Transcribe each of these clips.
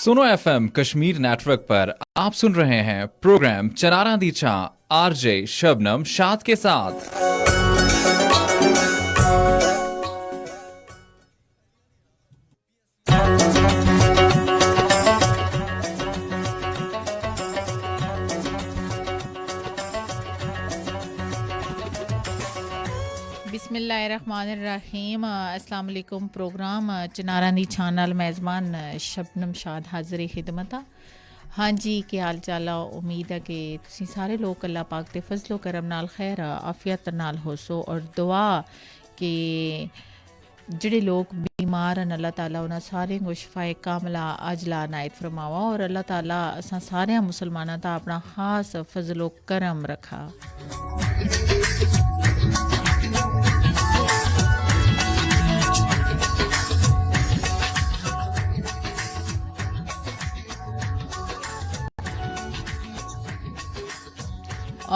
सुनो FM Kashmir network पर आप सुन रहे हैं प्रोग्राम चनारा दी चा आरजे शबनम शाद के साथ। बिस्मिल्लाहिर्रहमानिर्रहीम। अस्सलाम वालेकुम। प्रोग्राम चनारा दी चैनल मेज़बान शबनम शाद हाज़िर खिदमत। हाँ जी, क्या हाल चाल है? उम्मीद है कि तुसीं सारे लोग अल्लाह पाक दे फजलो करम नाल खैर आफियत नाल होसो और दुआ कि जेड़े लोग बीमार हैं अल्लाह ताला उन्हां सारें को शिफाए कामला अजला नायत फरमावा और अल्लाह ताला असां सारे मुसलमानां दा अपना खास फजलो करम रखा।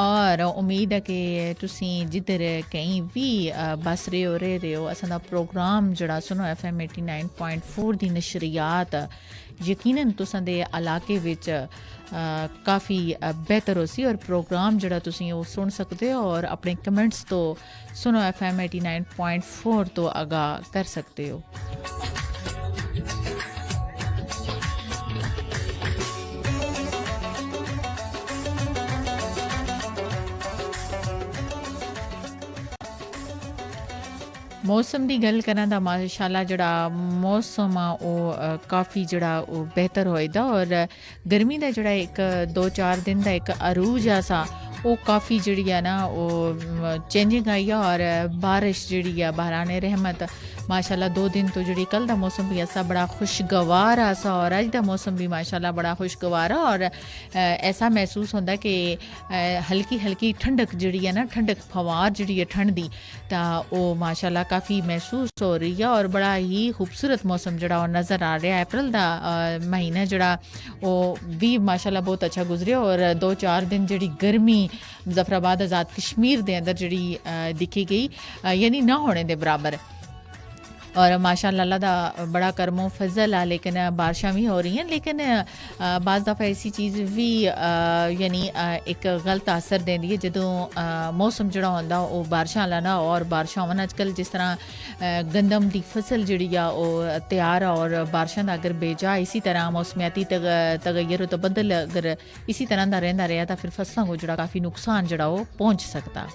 और उम्मीद है कि तुसीं जिधर कहीं भी बस रहे हो असां दा प्रोग्राम जड़ा सुनो FM 89.4 दी नशरियात यकीनन तुसां दे इलाके विच काफ़ी बेहतर होसी और प्रोग्राम जड़ा तुसीं ओह सुन सकते हो और अपने कमेंट्स तो सुनो FM 89.4 तो आगाह कर सकते हो। मौसम की गल करा तो माशाल्लाह जड़ा मौसम आ काफ़ी जड़ा बेहतर होएदा और गर्मी का जड़ा एक 2-4 दिन का एक अरूज सा वो काफ़ी जड़ी है ना वो चेंजिंग आई है और बारिश जड़ी है बहराने रहमत माशाल्लाह 2 दिन तो जड़ी कल का मौसम भी ऐसा बड़ा खुशगवार आसा और अज का मौसम भी माशाल्लाह बड़ा खुशगवार और ऐसा महसूस होता कि हल्की हल्की ठंडक जड़ी है ना ठंडक फवार जड़ी है ठंड दी तो वो माशाल्लाह काफ़ी महसूस हो रही है और बड़ा ही खूबसूरत मौसम जड़ा नज़र आ रहा है। अप्रैल का महीना जड़ा वो भी माशाल्लाह बहुत अच्छा गुजरिया और 2-4 दिन जड़ी गर्मी मुजफ्फराबाद आज़ाद कश्मीर के अंदर जड़ी दिखी गई यानी ना होने के बराबर और माशाल्लाह अल्लाह दा बड़ा करमो फजल है लेकिन बारिशां भी हो रही हैं लेकिन बाज़ दफ़ा ऐसी चीज़ भी यानी एक गलत असर देंदी है जदों मौसम जड़ा होंदा वो बारिशां आह्ला ना और बारिशां होवन अजकल जिस तरह गंदम दी फसल जड़ी आ वो तैयार और बारिशां दा अगर बेजा इसी तरह मौसमियाती तगय्युर तबदल अगर इसी तरह दा रहिंदा रहा तो फिर फसलों को जड़ा काफ़ी नुकसान जड़ा वो पहुँच सकता।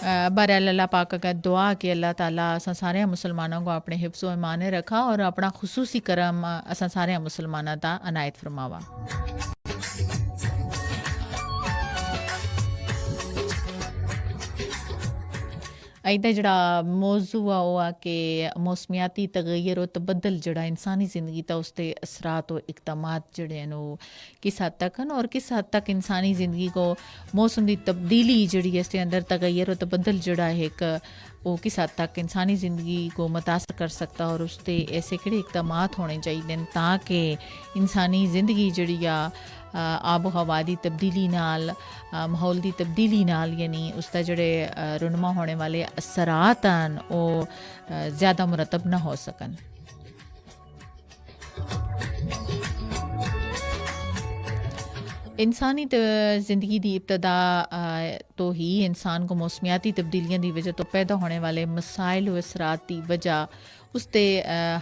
बहरहाल अल्लाह पाक का दुआ कि अल्लाह ताला असां सारे मुसलमानों को अपने हिफ्ज़ व ईमान रखा और अपना खुसूसी करम असां सारे मुसलमानों दा अनायत फरमावा। अदा जड़ा मौजू आ वो कि मौसमियाती तगय्युर और तबदल जड़ा इंसानी ज़िंदगी था उसके असरात और इकदामात जड़े हैं वो किस हद तक हैं और किस हद तक इंसानी ज़िंदगी को मौसम की तब्दीली जड़ी इसके अंदर तगय्युर और तबदल जड़ा है एक वो किस हद तक इंसानी ज़िंदगी को मुतासर कर सकता और उससे ऐसे किहड़े इकदामात होने चाहिए ताकि इंसानी ज़िंदगी जड़ी आ आबो हवा की तब्दीली नाल माहौल की तब्दीली नाल यानी उसका जड़े रुनमा होने वाले असरात हैं वो ज़्यादा मुरतब ना हो सकन। इंसानी ज़िंदगी की इब्तदा तो ही इंसान को मौसमियाती तब्दीलियों की वजह तो पैदा होने वाले मसाइल व असरात की वजह उसते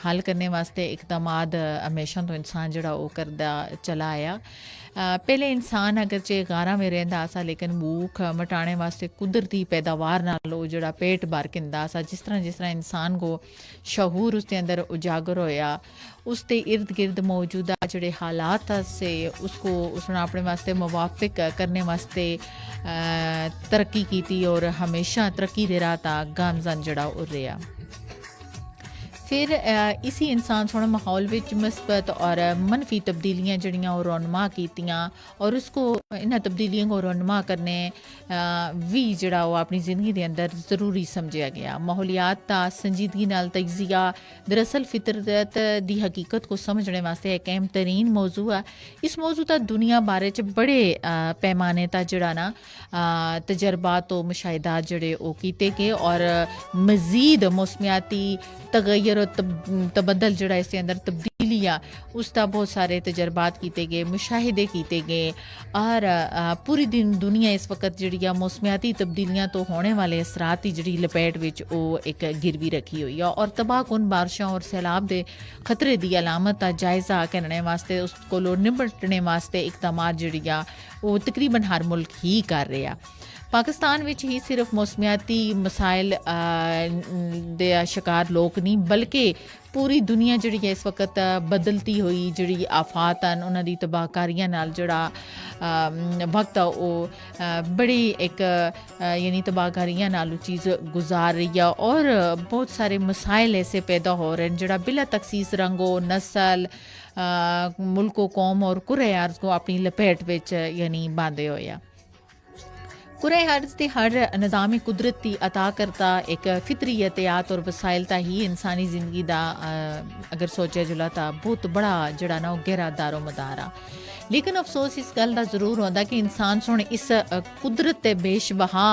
हल करने वास्ते इकदामात हमेशा तो इंसान जड़ा वो करदा चला आया। पहले इंसान अगरचे गारा में रहंदा सा लेकिन भूख मटाने वास्ते कुदरती पैदावार नाल वो जड़ा पेट भर किंदा सा जिस तरह इंसान को शहूर उसके अंदर उजागर होया उसके इर्द गिर्द मौजूदा जड़े हालात से उसको उसने अपने वास्ते मुवाफिक करने वास्ते तरक्की की थी और हमेशा तरक्की दे रहा था गामजन जड़ा उड़ रहा। फिर इसी इंसान सोहने माहौल विच मुस्बत और मनफी तब्दीलियां जड़ियां और रोनमा कीतियां और उसको इन्हां तब्दीलियों को रोनमा करने भी जड़ा वो अपनी ज़िंदगी के अंदर ज़रूरी समझा गया। माहौलियात का संजीदगी नाल तजिया दरअसल फितरत दी हकीकत को समझने वास्ते एक अहम तरीन मौजू है। इस मौजू का दुनिया बारे च बड़े पैमाने ता जड़ा ना तजर्बात तो मुशाहिदात जड़े वो कीते गए और मज़ीद मौसमियाती तगैर और तबदल जड़ा इसके अंदर तब्दीलियाँ उसका बहुत सारे तजर्बात किए गए, मुशाहिदे किए गए और पूरी दुनिया इस वक्त जी मौसमियाती तब्दीलियाँ तो होने वाले असरात की जी लपेट विच वो एक गिरवी रखी हुई है और तबाहकुन बारिशों और सैलाब के खतरे की अलामत का जायज़ा करने वास्ते उसको निपटने वास्ते इकदाम जी वो तकरीबन हर मुल्क ही कर रहा। पाकिस्तान विच ही सिर्फ मौसमियाती मसाइल दे शिकार लोग नहीं बल्कि पूरी दुनिया जी है इस वक्त बदलती हुई जी आफात हैं उन्हों की तबाहकारियां नाल जड़ा वक्त वो बड़ी एक यानी तबाहकारियां नाल चीज़ गुजार रही है और बहुत सारे मसाइल ऐसे पैदा हो रहे हैं जड़ा बिला तखसीस रंगो नस्ल मुल्को कौम और कुरे अर्ज को अपनी लपेट विच यानी बांधे होया। कुरे अर्ज के हर निज़ाम कुदरत की अता करता एक फितरी एहतियात और वसाइल ही इंसानी ज़िंदगी का अगर सोचा जुला तो बहुत बड़ा जड़ा ना गहरा दारो मदार आ। लेकिन अफसोस इस गल का जरूर होता कि इंसान सुन इस कुदरत के बेशबहा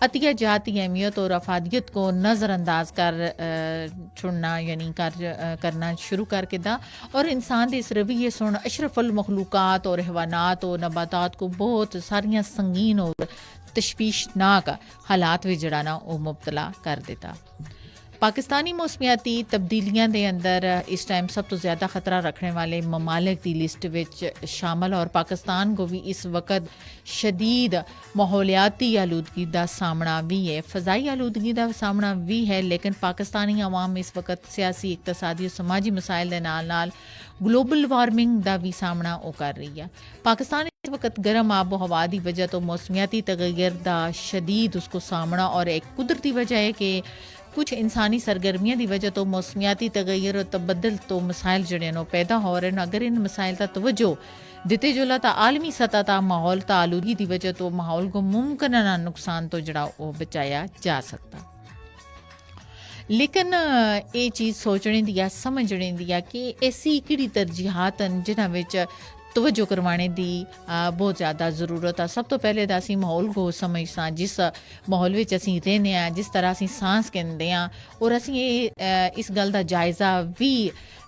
अतिया जाती अहमियत और अफादियत को नज़रअंदाज कर छुड़ना यानी करना शुरू करके दा और इंसान के इस रवैये सुन अशरफुल मखलूक़ात और हैवानात और नबातात को बहुत सारियां संगीन और तशवीशनाक हालात में जड़ा ना वो मुबतला कर देता। पाकिस्तानी मौसमियाती तब्दीलियां दे अंदर इस टाइम सब तो ज़्यादा ख़तरा रखने वाले ममालिक की लिस्ट विच शामिल और पाकिस्तान को भी इस वक्त शदीद माहौलियाती आलूदगी का सामना भी है, फ़ज़ाई आलूदगी का सामना भी है। लेकिन पाकिस्तानी अवाम इस वक्त सियासी इक़्तिसादी और समाजी मसाइल के नाल नाल ग्लोबल वार्मिंग का भी सामना वो कर रही है। पाकिस्तान इस वक्त गर्म आबो हवा की वजह तो मौसमियाती तगैर का शदीद उसको सामना और एक कुदरती वजह है कि कुछ इंसानी सरगर्मियों की वजह तो मौसमियाती तगैर और तबदल तो मसाइल जड़े पैदा हो रहे हैं। अगर इन मसाइल का तवज्जो दिते जुला तो आलमी सतह का माहौल तो आलूगी की वजह तो माहौल को मुमकिन नुकसान तो जड़ा वो बचाया जा सकता। लेकिन ये चीज़ सोचने दी या समझने दी है कि ऐसी किड़ी तरजीहात जिन्हां विच तवज्जो करवाने की बहुत ज़्यादा ज़रूरत है। सब तो पहले तो असी माहौल को समझना जिस माहौल में असी रहने जिस तरह असी सांस कहते हैं और असी ये इस गल का जायज़ा भी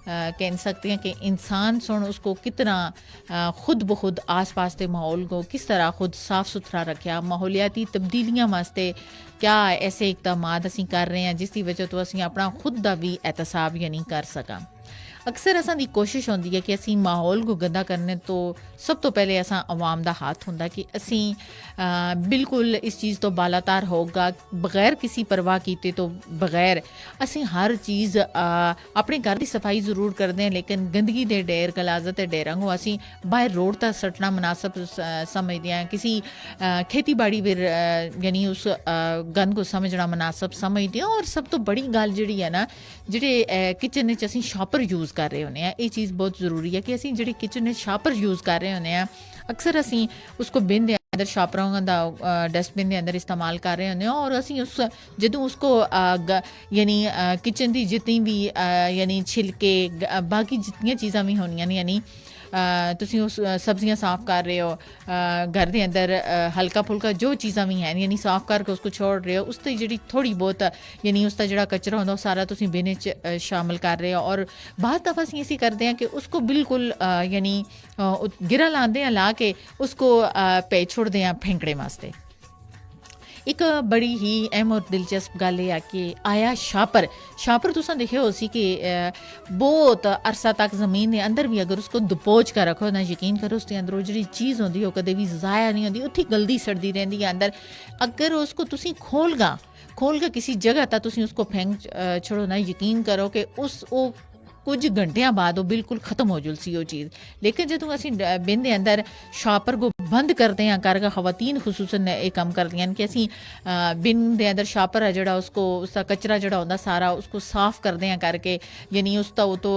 कह सकते हैं कि इंसान सुन उसको कितना खुद ब खुद आस पास के माहौल को किस तरह खुद साफ़ सुथरा रखा। माहौलियाती तब्दीलियां वास्ते क्या ऐसे इकदाम असी कर रहे हैं जिसकी वजह तो असी अपना खुद का भी एहतसाब यानी कर सकां। अक्सर असां दी कोशिश होंदी है कि असी माहौल को गंदा करने तो सब तो पहले असां अवाम का हाथ होंदा कि असी बिल्कुल इस चीज़ तो बालातार होगा बगैर किसी परवाह कीते तो बगैर असी हर चीज़ अपने घर की सफाई ज़रूर करते हैं लेकिन गंदगी के ढेर गलाजत के ढेरों को असी बाहर रोड तक सटना मुनासिब समझते हैं। किसी खेती बाड़ी भी यानी उस गंद को समझना मुनासिब समझते हैं। और सब तो बड़ी गल जी है ना जेडे किचन असी शॉपर यूज़ कर रहे होने ये चीज़ बहुत ज़रूरी है कि असी जी किचन शॉपर यूज़ कर रहे होने अक्सर असी उसको बिन दे अंदर शॉपरों का डस्टबिन के अंदर इस्तेमाल कर रहे होने और असी उस जो उसको यानी किचन की जितनी भी यानी छिलके बाकी जितनी चीज़ां भी होनियां ने यानी तुसी उस सब्जियां साफ़ कर रहे हो घर के अंदर हल्का फुल्का जो चीज़ां भी हैं यानी साफ़ करके उसको छोड़ रहे हो उसकी जी थोड़ी बहुत यानी उसका जो कचरा होता सारा तुसी बिन च शामिल कर रहे हो। और बाद दफ़ा असीं ऐसी करते हैं कि उसको बिल्कुल यानी गिरा लाते हैं ला के उसको पे छोड़ते हैं फेंकने वास्ते। एक बड़ी ही अहम और दिलचस्प गल है कि आया शापर तुसां देखियो उसी कि बहुत अरसा तक ज़मीन के अंदर भी अगर उसको दबोच कर रखो ना यकीन करो उसके अंदर वो जी चीज़ होती है कदे भी ज़ाया नहीं होती उत्थे गलदी सड़ती रहती है अंदर। अगर उसको तुसी खोल के किसी जगह तक तुसी उसको फेंक छोड़ो ना यकीन करो कि उस कुछ घंटिया बाद वो बिल्कुल ख़त्म हो जुलसी वो चीज़। लेकिन जो असी बिन के अंदर शॉपर को बंद करते हैं करके खवातीन खुसूसन ये कम करदियां कि असी बिन दे अंदर शापर है जड़ा उसको उसका कचरा जड़ा होंदा सारा उसको साफ करते हैं करके यानी उसका वो तो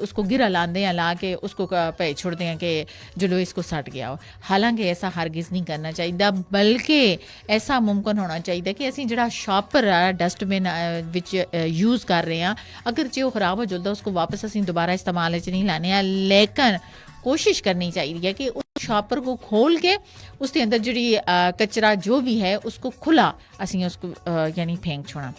उसको गिरा लाते हैं ला के उसको भेज छोड़ते हैं कि चलो इसको सट गया हो। हालांकि ऐसा हरगिज़ नहीं करना चाहिए, बल्कि ऐसा मुमकिन होना चाहिए कि असी जड़ा शापर है डस्टबिन विच यूज़ कर रहे हैं अगर जे वो खराब हो जाता उसको वापस असी दोबारा इस्तेमाल च नहीं लाने हैं, लेकिन कोशिश करनी चाहिए कि उस शॉपर को खोल के उसके अंदर जी कचरा जो भी है उसको खुला असी उसको यानी फेंक छोड़ा,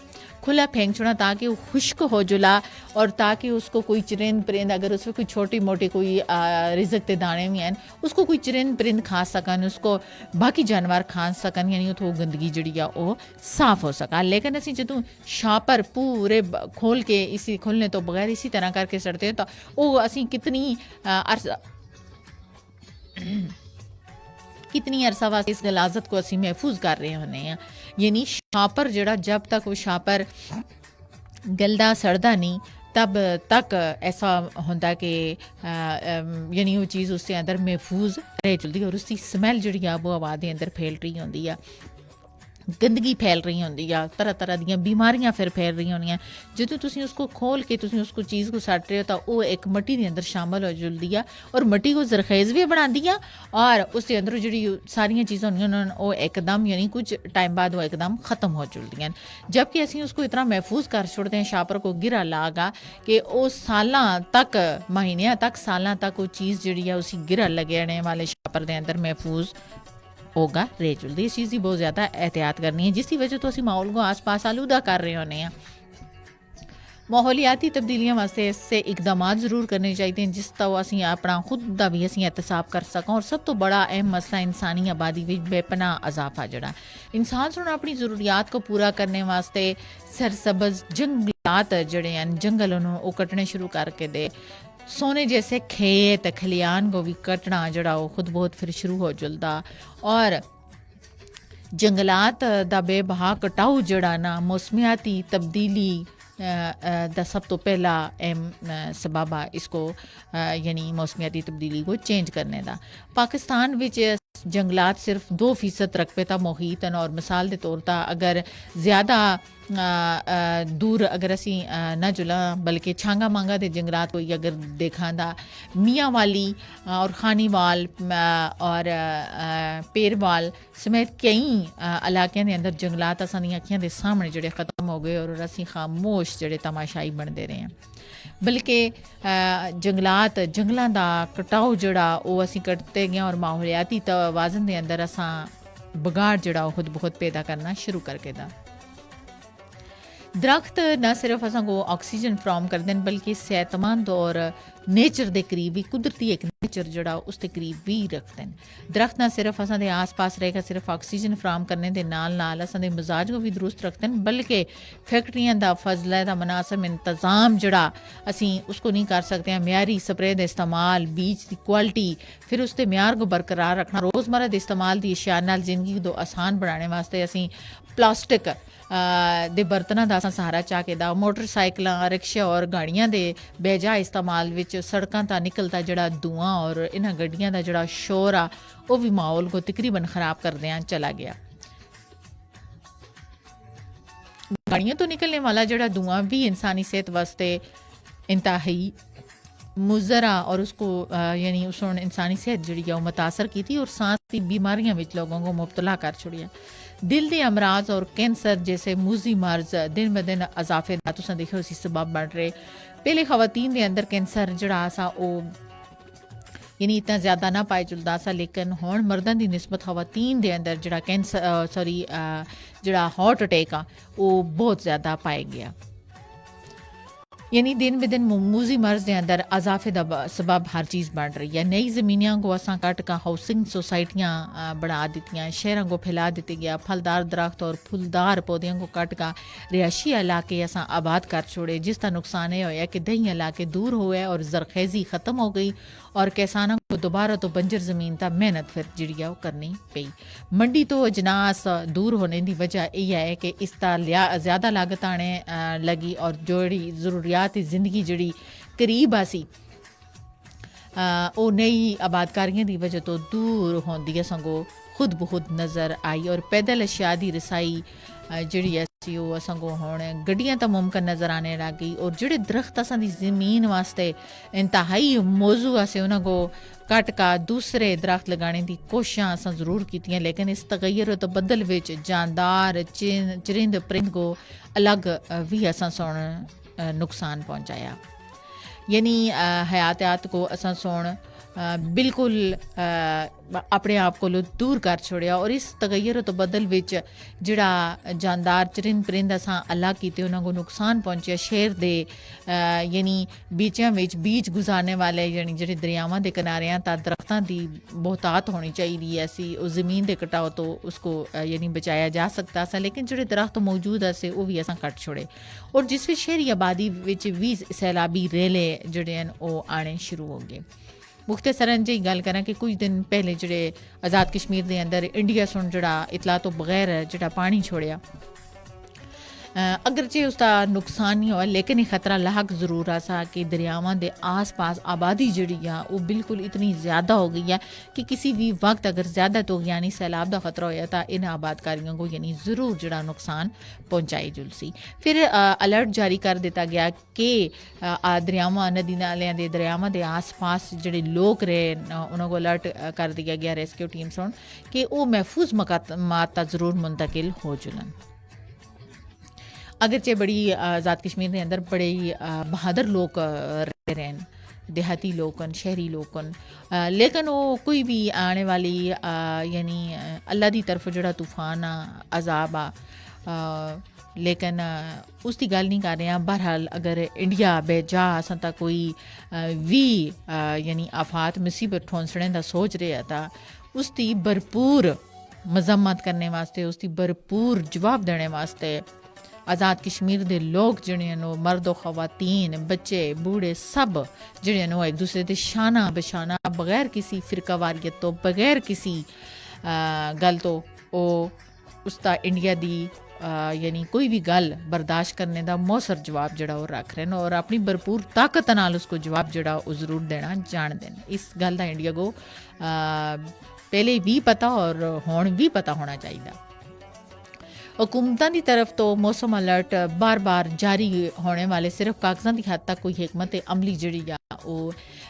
खुला फेंक छोड़ा ताकि वो खुश्क हो जुला और ताकि उसको कोई चरिंद परिंद अगर उसमें कोई छोटी मोटी कोई रिजक के दाने भी हैं उसको कोई चरिंद परिंद खा सकन, उसको बाकी जानवर खा सकन, यानी वो गंदगी जी वो साफ हो सका। लेकिन असी जो शापर पूरे खोल के इसी खोलने तो बगैर इसी तरह करके सड़ते हैं तो वो असी कितनी अरसा वास्ते इस गलाजत को असी महफूज कर रहे होने हैं। यानी शापर जड़ा जब तक वो शापर गलदा सड़दा नहीं तब तक ऐसा होंदा कि यानी वो चीज़ उसके अंदर महफूज रह चलती और उसकी स्मैल जी वो हवा के अंदर फैल रही होंदी है, गंदगी फैल रही होंदी है, तरह तरह दी बीमारियां फिर फैल रही होंदियां। जो तुसी उसको खोल के तुसी उसको चीज़ को सट रहे हो तो वो एक मिट्टी के अंदर शामिल हो जुलदी है और मिट्टी को जरखेज़ भी बनाती है और उसके अंदर जी सारिया चीज़ां होंदियां वो एकदम यानी कुछ टाइम बाद वो एकदम ख़त्म हो जुलदियां। जबकि असी उसको इतना महफूज कर छोड़ते हैं शापर को गिरा लागा कि वो सालां तक महीनों तक सालां तक वो चीज़ जी है उसी गिरा लगने वाले शापर के अंदर महफूज होगा रह चुलती। इस चीज़ की बहुत ज़्यादा एहतियात करनी है जिसकी वजह तो असी माहौल को आस पास आलूदा कर रहे होने हैं। माहौलियाती तब्दीलियां वास्ते इससे इकदाम ज़रूर करने चाहिए जिसका वो असी अपना खुद का भी असी एहतसाब कर सकों। और सब तो बड़ा अहम मसला इंसानी आबादी में बेपना इजाफा जड़ा इंसान सुन अपनी ज़रूरियात को पूरा करने वास्ते सरसब्ज जंगलात जड़े हैं जंगल उन्होंने कटने शुरू करके दे, सोने जैसे खेत खलियान को भी कटना जड़ा वो खुद बहुत फिर शुरू हो जुलदा और जंगलात दा बेबहा कटाऊ जड़ा ना मौसमियाती तब्दीली दा सब तो पहला अहम सबब है इसको यानी मौसमियाती तब्दीली को चेंज करने का। पाकिस्तान विच जंगलात सिर्फ 2% रकबे ता मुहीत और मिसाल के तौर पर अगर ज़्यादा दूर अगर असी न जुला बल्कि छांगा मांगा के जंगलात कोई अगर देखा था मियाँ वाली और खानीवाल और पेरवाल समेत कई इलाकों के अंदर जंगलात असानी अखियां के सामने जड़े ख़त्म हो गए और असी खामोश जड़े तमाशाई बनते रहे हैं। बल्कि जंगलों का कटाव जड़ा वो असी कटते गए और माहौलियाती तवाज़न के अंदर असा बगाड़ जड़ा खुद बहुत पैदा करना शुरू करके दा। दरख्त न सिर्फ असा को ऑक्सीजन फ्राहम करते हैं बल्कि सेहतमंद और नेचर के करीब भी कुदरती एक नेचर जड़ा उसके करीब भी रखते हैं। दरख्त न सिर्फ असा आस पास रहेगा सिर्फ ऑक्सीजन फ्राहम करने के नाल असा मिजाज को भी दुरुस्त रखते हैं बल्कि फैक्ट्रियां का फजला का मुनासिब इंतजाम जड़ा असी उसको नहीं कर सकते हैं। म्यारी स्प्रे का इस्तेमाल, बीज की क्वालिटी, फिर उसके म्यार को बरकरार रखना, रोज़मर्रा के इस्तेमाल की अशिया नाल जिंदगी को आसान बनाने वास्ते असी प्लास्टिक दे बर्तनों का सहारा चाह के दा मोटरसाइकिल रिक्शा और गाड़ियां दे बेजा इस्तेमाल विच सड़कों का निकलता जड़ा धुआं और इन्हां गड्डियां का जड़ा शोर आ वो भी माहौल को तकरीबन खराब करदे चला गया। गाड़ियों तो निकलने वाला जड़ा धुआं भी इंसानी सेहत वास्ते इंतहाई मुजरा और उसको यानी उस इंसानी सेहत जी मुतासर की थी और सांस की बीमारियां में लोगों को मुब्तला कर छोड़िया। दिल के अमराज और कैंसर जैसे मूजी मर्ज दिन ब दिन इजाफे का तुम देखो इसी सबब बन रहे। पहले खवातीन के अंदर कैंसर जड़ा सा वो यानी इतना ज़्यादा ना पाए चलता सा लेकिन हुण मर्दों की निस्बत खवातीन के अंदर जड़ा कैंसर जड़ा हार्ट अटैक आ वो बहुत ज़्यादा पाया गया। यानी दिन ब दिन मूजी मर्ज के अंदर इजाफे का सबब हर चीज़ बन रही है। नई ज़मीनियाँ को असा कट का हाउसिंग सोसाइटियाँ बना दी, शहरों को फैला दिते गया, फलदार दरख्त और फूलदार पौधों को कट का रिहायशी इलाके असा आबाद कर छोड़े जिसका नुकसान यह होया कि दही इलाके दूर हुए और जरखेज़ी ख़त्म हो गई और किसानों को दोबारा तो बंजर ज़मीन तक मेहनत फिर जी करनी पई। मंडी तो अजनास दूर होने की वजह यह है कि इसका ज़्यादा लागत आने लगी और जोड़ी ज़रूरियात ज़िंदगी जड़ी करीब आसी ਉਹ ਨਈ ਆਬਾਦਕਾਰੀਆਂ ਦੀ ਵਜ੍ਹਾ ਤੋਂ ਦੂਰ ਹੁੰਦੀ ਹੈ ਸੰਗੋ ਖੁਦ ਬਖੁਦ ਨਜ਼ਰ ਆਈ ਔਰ ਪੈਦਲ ਅਸ਼ਿਆ ਦੀ ਰਸਾਈ ਜਿਹੜੀ ਸੀ ਉਹ ਸੰਗੋਂ ਹੁਣ ਗੱਡੀਆਂ ਤਾਂ ਮੁਮਕਿਨ ਨਜ਼ਰ ਆने ਲੱਗ ਗਈ ਔਰ ਜਿਹੜੇ ਦਰਖਤ ਅਸਾਂ ਦੀ ਜ਼ਮੀਨ ਵਾਸਤੇ ਇੰਤਹਾਈ ਮੌਜੂ ਆਸੇ ਉਹਨਾਂ ਕੋ ਕੱਟ ਕਾ ਦੂਸਰੇ ਦਰਖਤ ਲਗਾਉਣ ਦੀ ਕੋਸ਼ਿਸ਼ਾਂ ਅਸਾਂ ਜ਼ਰੂਰ ਕੀਤੀਆਂ ਲੇਕਿਨ ਇਸ ਤਗਯਰ ਤਬਦਲ ਵਿੱਚ ਜਾਨਦਾਰ ਚਰਿੰਦ ਪਰਿੰਦ ਕੋ ਅਲੱਗ ਵੀ ਅਸਾਂ ਸੁਣ नुकसान पहुँचाया यानी हयातियात को असां सोण बिल्कुल अपने आप को दूर कर छोड़िया और इस तगैर तो बदल विच जिहड़ा जानदार चरिंद परिंद असां अलग कीते उन्हां को नुकसान पहुँचिया शहर दे यानी बीचियां विच बीच गुजारने वाले यानी जिहड़े दरियावां दे किनारियां तां दरख्तां दी बहुतात होनी चाहिदी है सी उस ज़मीन दे कटाव तो उसको यानी बचाया जा सकता सा लेकिन जिहड़े दरख्त मौजूद असे वो भी असां कट छोड़े और जिस विच शहरी आबादी विच भी सैलाबी रेले जिहड़े हन ओह आने शुरू हो गए मुख्तसरन जी गल करें कि कुछ दिन पहले जोड़े आज़ाद कश्मीर के अंदर इंडिया सुन जड़ा इतला तो बगैर जड़ा पानी छोड़िया अगरचे उसका नुकसान नहीं हुआ लेकिन ये खतरा लाक ज़रूर आसा कि दरियावां दे आस पास आबादी जड़ी है वो बिल्कुल इतनी ज़्यादा हो गई है कि किसी भी वक्त अगर ज़्यादा तो यानी सैलाब का खतरा होया था इन आबादकारियों को यानी ज़रूर जड़ा नुकसान पहुँचाई जुलसी फिर अलर्ट जारी कर दिता गया कि दरियावां नदी नालियां दे दरियावां दे आस पास जड़े लोग रहे उन्होंने अलर्ट कर दिया गया रेस्क्यू टीम सुन कि वो महफूज मकामात तक ज़रूर मुंतकिल हो जुलन अगरचे बड़ी आज़ाद कश्मीर के अंदर बड़े बहादुर लोग रह रहे हैं देहाती लोगन शहरी लोगन लेकिन वो कोई भी आने वाली यानी अल्लाह की तरफ जोड़ा तूफान अजाब लेकिन उसकी गल नहीं कर रहे हैं बहरहाल अगर इंडिया बेजा असां तां कोई भी यानी आफात मुसीबत ठोंसने का सोच रहे था उसकी भरपूर मजम्मत करने वास्ते उसकी भरपूर जवाब देने वास्ते आज़ाद कश्मीर के लोग जिहड़े नो मर्दो खवातीन बच्चे बूढ़े सब जिहड़े नो एक दूसरे के शाना बशाना बगैर किसी फिरकावारियत तो बगैर किसी गल तो वो उसका इंडिया दी यानी कोई भी गल बर्दाश्त करने का मौसर जवाब जड़ा वो रख रहे हैं और अपनी भरपूर ताकत नाल उसको जवाब जड़ा वो ज़रूर देना जानते हैं इस गल का इंडिया को पहले भी पता और हुण भी पता होना चाहिए हुकूमतां की तरफ तो मौसम अलर्ट बार बार जारी होने वाले सिर्फ कागज़ां की हद तक कोई हिकमत अमली जड़ी वो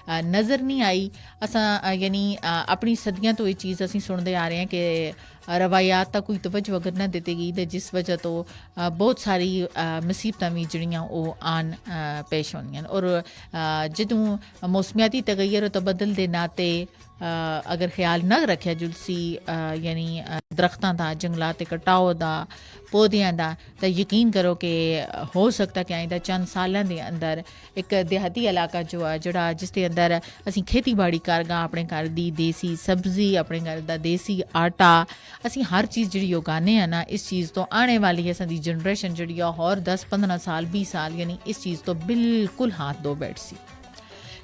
नज़र नहीं आई असां यानी अपनी सदियां तो ये चीज़ असीं सुनते आ रहे हैं कि रवायात तक कोई तवज्जो अगर न दी गई तो जिस वजह तो बहुत सारी मुसीबतां भी जड़ियां वो आन पेश होंदियां और जदों मौसमियाती तगैर तबदल के नाते अगर ख्याल न रखा जुलसी यानी दरख्तां का जंगलात के कटाव का पौधियां का तो यकीन करो कि हो सकता कि आइंदा चंद सालों के अंदर एक देहाती इलाका जो है जड़ा जिसके अंदर असी खेती बाड़ी करगा अपने घर की देसी सब्जी अपने घर का देसी आटा असी हर चीज़ जी उगाने हैं ना इस चीज़ तो आने वाली है साडी जनरेशन जी और 10-15 साल 20 साल यानी इस चीज़ तो बिल्कुल हाथ धो बैठ सी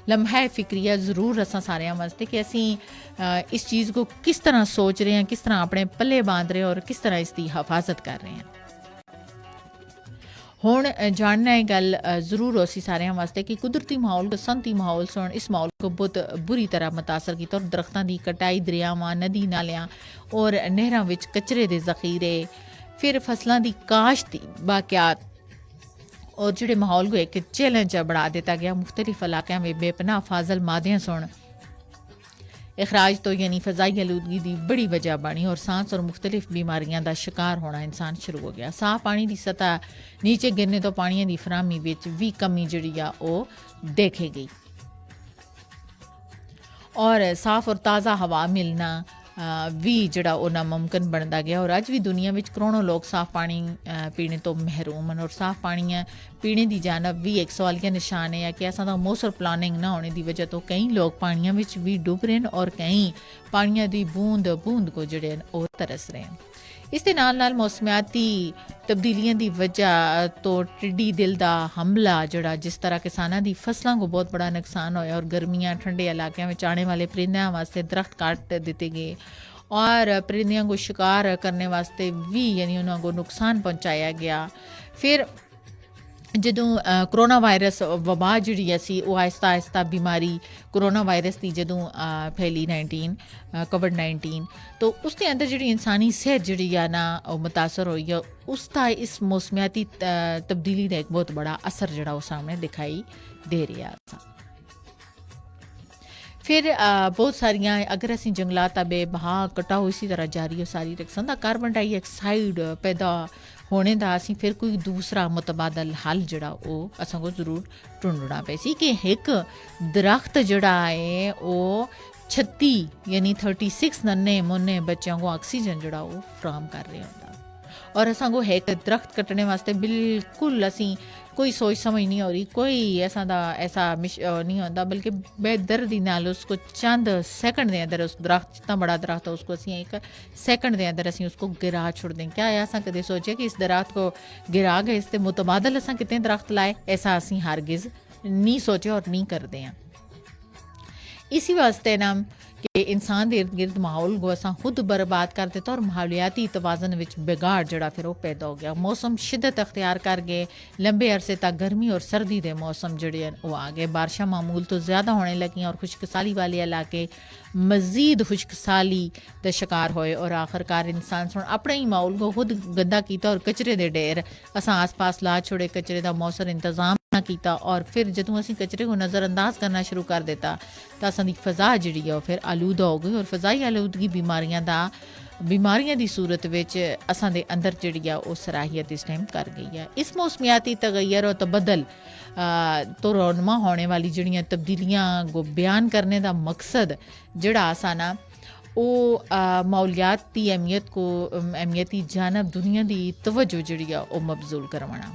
लम्हा फिक्रिया ज़रूर असां सारियां वास्ते कि असी इस चीज़ को किस तरह सोच रहे हैं किस तरह अपने पल्ले बांध रहे हैं और किस तरह इसकी हिफाजत कर रहे हैं हुण जानना है गल ज़रूर उसी सारियां वास्ते कि कुदरती माहौल बसंती माहौल सुन इस माहौल को बहुत बुरी तरह मुतासर किया और दरख्तां की कटाई दरियावां नदी नालियां और नहरां विच कचरे के जखीरे फिर फसलों की काश्त बाकियात और जोड़े माहौल को एक चैलेंज बढ़ा दिता गया मुख्तलिफ इलाकों में बेपनाह फाजल मादियाँ सुन अखराज तो यानी फ़ज़ाई आलूदगी की बड़ी वजह बनी और सांस और मुख्तलिफ बीमारियों का शिकार होना इंसान शुरू हो गया साफ पानी की सतह नीचे गिरने तो पानी की फराहमी भी कमी जी वो देखे गई और साफ और ताज़ा हवा मिलना भी जड़ा वो नामुमकिन बनता गया और अज भी दुनिया में करोड़ों लोग साफ पानी पीने तो महरूम हैं और साफ पानी पीने की जानब भी एक सवालिया निशान है कि असा मौसर प्लानिंग ना होने की वजह तो कई लोग पानिया में भी डुब रहे हैं और कई पानिया की बूंद बूंद को जड़े वो तरस रहे हैं इस दे नाल मौसमियाती तब्दीलियां की वजह तो टिड्डी दिल का हमला जड़ा जिस तरह किसानों की फसलों को बहुत बड़ा नुकसान होया और गर्मियां ठंडे इलाकों में आने वाले परिंदों वास्ते दरख्त काट दिते गए और परिंदों को शिकार करने वास्ते भी यानी उन्होंने को नुकसान पहुँचाया गया फिर ਜਦੋਂ ਕਰੋਨਾ ਵਾਇਰਸ ਵਬਾ ਜਿਹੜੀ ਅਸੀਂ ਉਹ ਆਹਿਸਤਾ ਆਹਿਸਤਾ ਬਿਮਾਰੀ ਕਰੋਨਾ ਵਾਇਰਸ ਦੀ ਜਦੋਂ ਫੈਲੀ 19 ਕੋਵਿਡ-19 ਤਾਂ ਉਸ ਦੇ ਅੰਦਰ ਜਿਹੜੀ ਇਨਸਾਨੀ ਸਿਹਤ ਜਿਹੜੀ ਆ ਨਾ ਉਹ ਮੁਤਾਸਰ ਹੋਈ ਆ ਉਸ ਦਾ ਇਸ ਮੌਸਮੀਆਤੀ ਤਬਦੀਲੀ ਦਾ ਇੱਕ ਬਹੁਤ ਬੜਾ ਅਸਰ ਜਿਹੜਾ ਉਹ ਸਾਹਮਣੇ ਦਿਖਾਈ ਦੇ ਰਿਹਾ ਸੀ। ਫਿਰ ਬਹੁਤ ਸਾਰੀਆਂ ਅਗਰ ਅਸੀਂ ਜੰਗਲਾਤ ਦਾ ਬੇਬਹਾ ਕਟਾਓ ਇਸੇ ਤਰ੍ਹਾਂ ਜਾਰੀ ਸਾਰੀ ਰੱਖਣ ਦਾ ਕਾਰਬਨ ਡਾਈਆਕਸਾਈਡ ਪੈਦਾ ਹੋਣੇ ਦਾ ਅਸੀਂ ਫਿਰ ਕੋਈ ਦੂਸਰਾ ਮੁਤਬਾਦਲ ਹੱਲ ਜਿਹੜਾ ਉਹ ਅਸਾਂ ਕੋ ਜ਼ਰੂਰ ਢੂੰਡਣਾ ਪਏ ਸੀ ਕਿ ਇੱਕ ਦਰਖਤ ਜਿਹੜਾ ਹੈ ਉਹ 36 ਯਾਨੀ 36 ਨੰਨੇ ਮੁੰਨੇ ਬੱਚਿਆਂ को ਆਕਸੀਜਨ ਜਿਹੜਾ ਉਹ ਫਰਾਹਮ ਕਰ ਰਿਹਾ ਹੁੰਦਾ और असां को एक दरख्त कटने वास्ते बिल्कुल असी कोई सोच समझ नहीं हो रही, कोई ऐसा नहीं होता, बल्कि बेदर्दी नाल उसको चंद सेकंड के अंदर उस दरख्त जितना बड़ा दरख्त है उसको असी एक सेकंड के अंदर असी उसको गिरा छोड़ दें। क्या है असा कदे सोचे कि इस दरख्त को गिरा गए इससे मुतबादल असा कितने दरख्त लाए, ऐसा असी हरगिज़ नहीं सोचे और नहीं करते हैं। इसी वास्ते ना कि इंसान के इर्द गिर्द माहौल को असा खुद बर्बाद कर देता और माहौलियाती तवाज़न विच बिगाड़ जड़ा फिर वो पैदा हो गया। मौसम शिद्दत अख्तियार कर गए, लंबे अरसे तक गर्मी और सर्दी के मौसम जड़े वो आ गए, बारिशां मामूल तो ज़्यादा होने लगी और खुशकसाली वाले इलाके मज़ीद खुशकसाली का शिकार होए और आखिरकार इंसान सुन अपने ही माहौल को खुद गंदा किया और कचरे दे ढेर असा आस पास ला छोड़े, कचरे का मौसर इंतजाम ना किया और फिर जदों असी कचरे को नज़रअंदाज करना शुरू कर देता तो असां दी फ़ज़ा जिहड़ी है फिर आलूदा हो गई और फ़ज़ाई आलूदगी बीमारियां दी सूरत विच असां दे अंदर जिहड़ी है वो सराहियत इस टाइम कर गई है। इस मौसमियाती तगैर और तबदल तो रौनमा होने वाली जिहड़ियां तब्दीलियां को बयान करने का मकसद जिहड़ा आसाना वो माहौलियाती अहमियती जानब दुनिया की तवज्जो जिहड़ी है वो मबजूल करवाना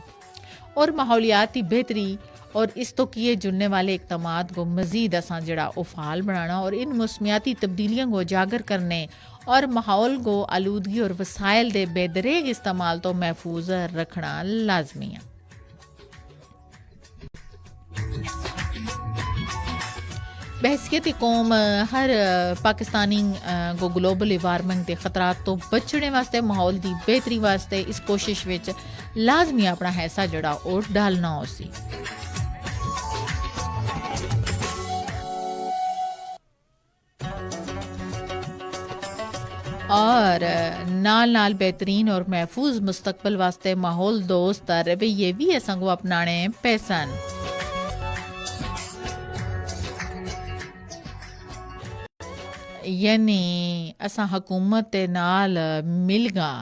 और माहौलियाती बेहतरी और इस तो किए जुड़ने वाले इक़दामात को मज़ीद असा जड़ा फ़ाल बनाना और इन मौसमियाती तब्दीलियों को उजागर करने और माहौल को आलूदगी और वसाइल के बेदरेग इस्तेमाल तो महफूज रखना लाजमी है। बहसियत कौम हर पाकिस्तानी को ग्लोबल इन्वायरमेंट के खतरात तो बचने वास्ते माहौल की बेहतरी वास्ते इस कोशिश विच लाजमी अपना हिस्सा जड़ा और डालना हो सी। और नाल बेहतरीन और महफूज मुस्तकबल वास्ते माहौल दोस्त रवैये भी असां को अपनाने पैसन। यानी असां हुकूमत के नाल मिलगा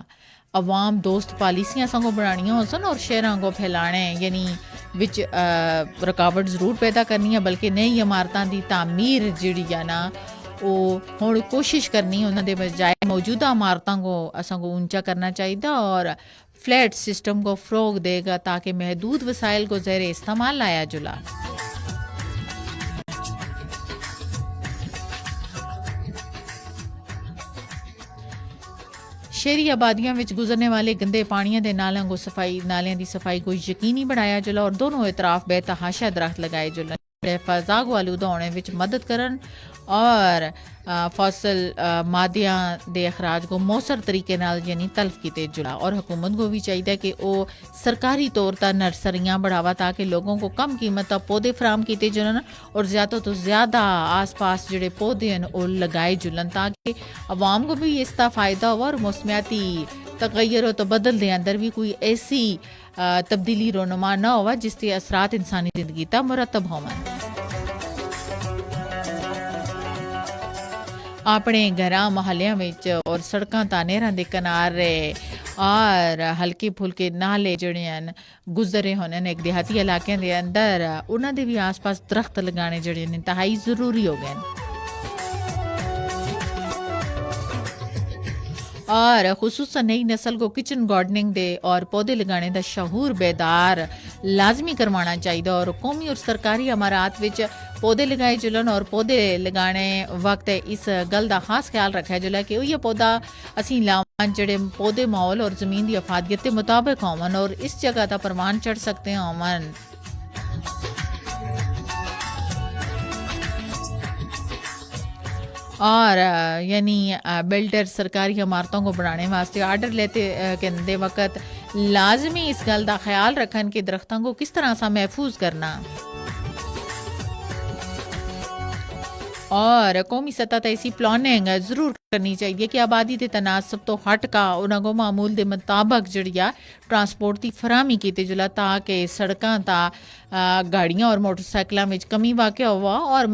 अवाम दोस्त पॉलिसियां असां को बनानियां हो सन और शहरों को फैलाने यानी विच रुकावट ज़रूर पैदा करनी है, बल्कि नई इमारतों की तामीर जिहड़ी है ना वो हुण कोशिश करनी उन्होंने बजाय मौजूदा इमारतों को असां को ऊंचा करना चाहिए और फ्लैट सिस्टम को फ़रोग देगा ताकि महदूद वसाइल को ज़ेर इस्तेमाल लाया जुला। शहरी आबादियों में गुजरने वाले गंदे पानियों के नालियां की सफाई को यकीनी बनाया जुला और दोनों इतराफ बेतहाशा दरख्त लगाए जुला फ़ज़ा को आलूदा होने विच मदद करन और फॉसल मादियां दे अखराज को मौसर तरीके नाल यानी तल्फ किते जुला और हुकूमत को भी चाहिए कि वो सरकारी तौर पर नर्सरियां बढ़ावा ताकि लोगों को कम कीमत पर पौधे फराम किए जुलन और ज़्यादा तो ज़्यादा आस पास जोड़े पौधे हैं वो लगाए जुलन ताकि अवाम को भी इसका फ़ायदा हो और मौसमियाती तगैर और तबदल के अंदर भी कोई ऐसी तब्दीली रोनुमा न हो जिसके असरात इंसानी जिंदगी तक मुरतब होवन। अपने घरां मोहल्लियां विच और सड़कां तां नहरां दे किनारे और हल्के फुल्के नाले जिहड़े हन गुजरे होने एक देहाती इलाके दे अंदर उन्हां दे भी आस पास दरख्त लगाने जिहड़े इंतहाई जरूरी हो गए और खुसूसन नई नस्ल को किचन गार्डनिंग दे और पौधे लगाने का शहूर बेदार लाजमी करवाना चाहिए और कौमी और सरकारी अमारात विच पौधे लगाए जुलन और पौधे लगाने वक्त इस गल का खास ख्याल रखा जुला कि ये पौधा असी लावन जेडे पौधे माहौल और जमीन की अफादियत के मुताबिक होवन और इस जगह का परवान चढ़ सकते होवन। और यानी बिल्डर सरकारी इमारतों को बनाने वास्ते आर्डर लेते वक्त लाजमी इस गल का ख्याल रखन कि दरख्तों को किस तरह सा महफूज करना और कौमी सतह ते ऐसी प्लानिंग जरूर करनी चाहिए कि आबादी के तनासब तो हट का उन्होंने मामूल के मुताबिक जी ट्रांसपोर्ट की फराहमी की जुला ताकि सड़कों ता गाड़ियां और मोटरसाइकिलों में कमी वाक़ हुआ और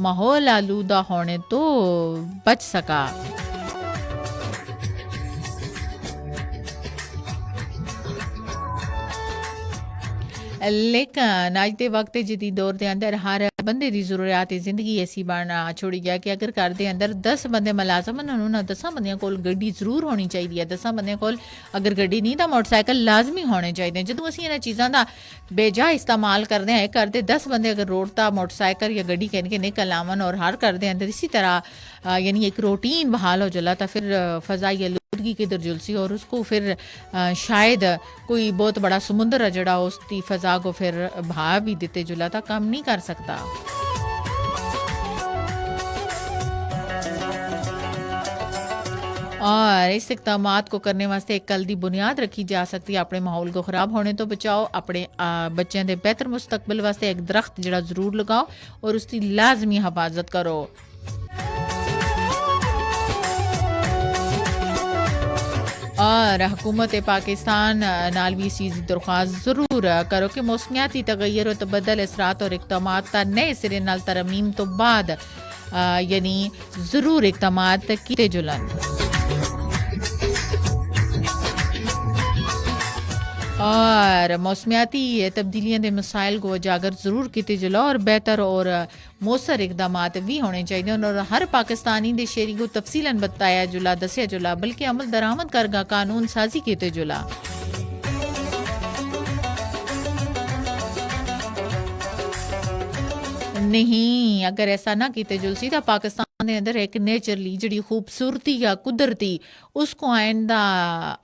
माहौल आलूदा होने तो बच सका। लेकिन अज के वक्त जदीद दौर के अंदर हर बंदे की जरूरियात जिंदगी ऐसी बनना छोड़ी गया कि अगर घर के अंदर 10 बंदे मुलाजम हैं उन्होंने 10 बंदियों को गड्डी जरूर होनी चाहिए है। 10 बंदियों को अगर गड्डी नहीं तो मोटरसाइकिल लाजमी होने चाहिए। जो असं इन्होंने चीज़ों का बेजा इस्तेमाल करते हैं घर के 10 बंदे अगर रोड का मोटरसाइकिल या गड्डी कहने के निकल आवन और हर घर के अंदर इसी तरह यानी एक रूटीन बहाल हो जला तो फिर फ़ज़ाई आलूदगी किधर जुलसी और उसको फिर शायद कोई बहुत बड़ा समुंदर है जड़ा उसकी फ़ज़ा को फिर बहा भी देते जुला था कम नहीं कर सकता। और इस इक़दामात को करने वास्ते एक कल की बुनियाद रखी जा सकती है। अपने माहौल को ख़राब होने तो बचाओ, अपने बच्चों के बेहतर मुस्तकबिल वास्ते एक दरख्त जड़ा ज़रूर लगाओ और उसकी लाजमी हिफाजत करो। और हुकूमत पाकिस्तान नाल भी इस चीज़ की दरख्वास्त ज़रूर करो कि मौसमियाती तगैर और तबदल असरात और इक़दामात का नए सिरे नाल तरमीम तो बाद यानी ज़रूर इक़दामात किए जुलन। और मौसमियाती तब्दीलियों के मसाइल को उजागर ज़रूर किए जुला और बेहतर और मौसर इकदामात भी होने चाहिए और हर पाकिस्तानी दे शेरी को तफसीलन बताया जुला दसिया जुला बल्कि अमल दरामद करगा कानून साजी किए जुला। नहीं अगर ऐसा ना किते जुलसी तो पाकिस्तान के अंदर एक नेचरली जी खूबसूरती या कुदरती उसको आइंदा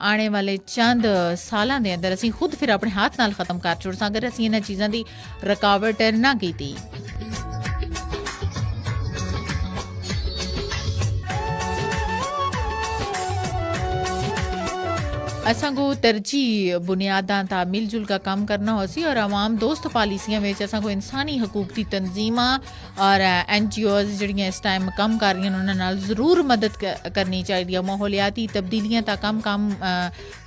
आने वाले चंद सालों के अंदर असी खुद फिर अपने हाथ नाल खत्म कर छोड़ अगर असी इन्हां चीज़ों की रुकावट ना की। असांको तरजीह बुनियादां ता मिलजुल का काम करना होसी और आवाम दोस्त पॉलिसियां में असांको इंसानी हकूक की तंजीमां और NGOs जड़ियां इस टाइम कम कर रही हैं उन्होंने नाल ज़रूर मदद करनी चाहिए। माहौलियाती तब्दीलियां ता काम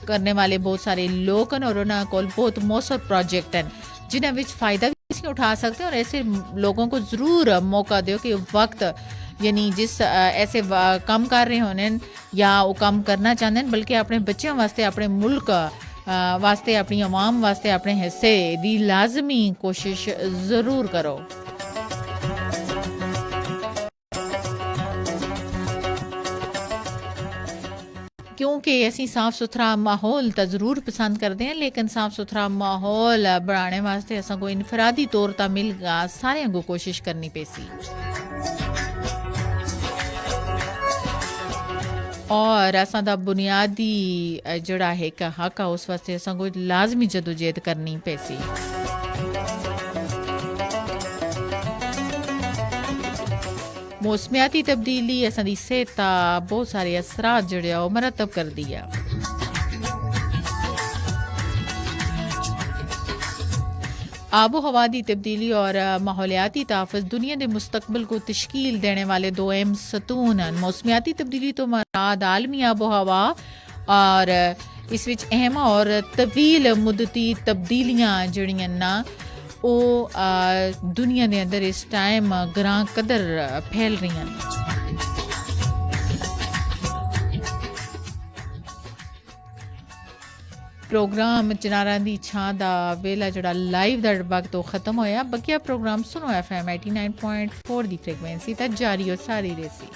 करने वाले बहुत सारे लोग हैं और उन्होंने को बहुत मौसर प्रोजेक्ट हैं जिन्हें विच फ़ायदा भी उठा सकते हैं और ऐसे लोगों को ज़रूर मौका दो कि वक्त यानी जिस ऐसे काम कर रहे होने या वो काम करना चाहते हैं बल्कि अपने बच्चों वास्ते अपने मुल्क वास्ते अपनी अवाम वास्ते अपने हिस्से दी लाजमी कोशिश ज़रूर करो। क्योंकि असी साफ सुथरा माहौल तो ज़रूर पसंद करते हैं लेकिन साफ सुथरा माहौल बनाने वास्ते असा को इनफरादी तौर पर मिल सारे को कोशिश करनी पेसी और असा दा बुनियादी जड़ा है का हक है उस वास्ते असा को लाजमी जदोजहद करनी पेसी। मौसमियाती तब्दीली असां दी सेहत ता बहुत सारे असरात जड़े मरतब कर दिया। आबो हवा की तब्दीली और माहौलियाती तहफ़्फ़ुज़ दुनिया के मुस्तकबिल को तश्कील देने वाले दो अहम सतून हैं। मौसमियाती तब्दीली तो मराद आलमी आबो हवा और इस विच अहम और तवील मुद्दती तब्दीलियां जड़ियां ना वो दुनिया के अंदर इस टाइम ग्रां कदर फैल रही हैं। प्रोग्राम चिनारा दी छां दा वेला जड़ा लाइव दा वक्त तो खत्म होया। बकिया प्रोग्राम सुनो FM 89.4 दी फ्रीक्वेंसी ता जारी और सारी रेसी।